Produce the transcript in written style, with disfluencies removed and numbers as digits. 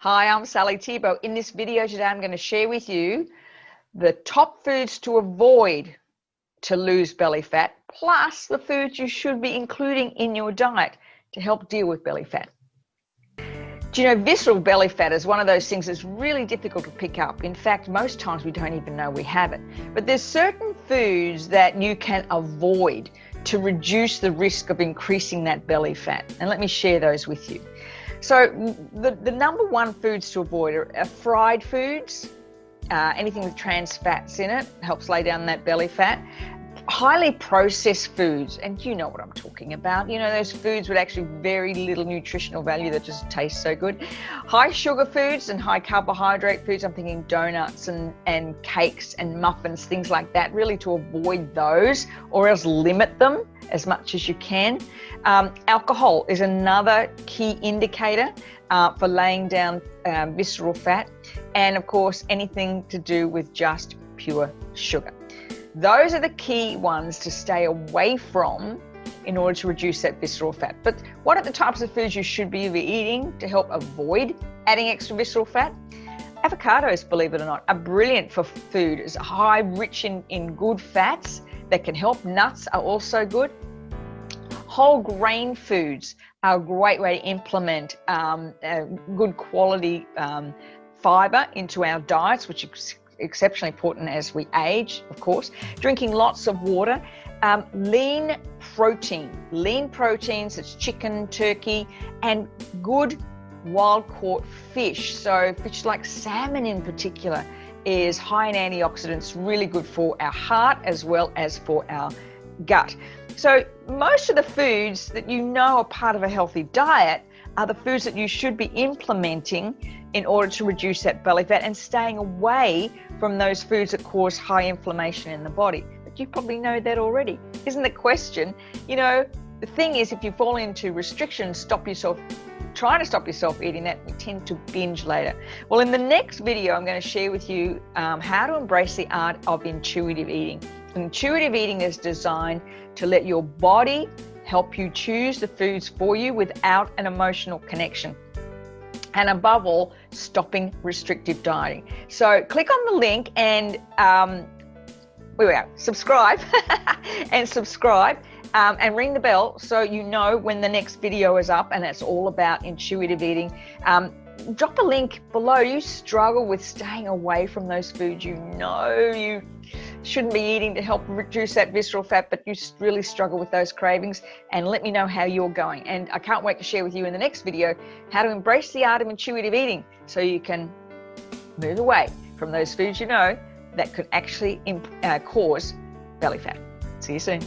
Hi, I'm Sally Thiebaud. In this video today, I'm going to share with you the top foods to avoid to lose belly fat, plus the foods you should be including in your diet to help deal with belly fat. Do you know, visceral belly fat is one of those things that's really difficult to pick up. In fact, most times we don't even know we have it. But there's certain foods that you can avoid to reduce the risk of increasing that belly fat. And let me share those with you. So the number one foods to avoid are fried foods, anything with trans fats in it, helps lay down that belly fat. Highly processed foods, and you know what I'm talking about. You know, those foods with actually very little nutritional value that just taste so good. High sugar foods and high carbohydrate foods, I'm thinking donuts and cakes and muffins, things like that, really to avoid those or else limit them as much as you can. Alcohol is another key indicator for laying down visceral fat, and of course anything to do with just pure sugar. Those are the key ones to stay away from in order to reduce that visceral fat. But what are the types of foods you should be eating to help avoid adding extra visceral fat? Avocados, believe it or not, are brilliant for food. It's high, rich in good fats that can help. Nuts are also good. Whole grain foods are a great way to implement good quality fiber into our diets, which is exceptionally important as we age, of course. Drinking lots of water. Lean proteins, it's chicken, turkey, and good wild-caught fish. So fish like salmon in particular is high in antioxidants, really good for our heart as well as for our gut. So most of the foods that you know are part of a healthy diet are the foods that you should be implementing in order to reduce that belly fat and staying away from those foods that cause high inflammation in the body. But you probably know that already. Isn't the question? You know, the thing is, if you fall into restrictions, trying to stop yourself eating that, we tend to binge later. Well, in the next video, I'm going to share with you how to embrace the art of intuitive eating. Intuitive eating is designed to let your body help you choose the foods for you without an emotional connection. And above all, stopping restrictive dieting. So click on the link and subscribe and ring the bell so you know when the next video is up, and it's all about intuitive eating. Drop a link below. You struggle with staying away from those foods you know you shouldn't be eating to help reduce that visceral fat, but you really struggle with those cravings, and let me know how you're going. And I can't wait to share with you in the next video how to embrace the art of intuitive eating so you can move away from those foods you know that could actually cause belly fat. See you soon.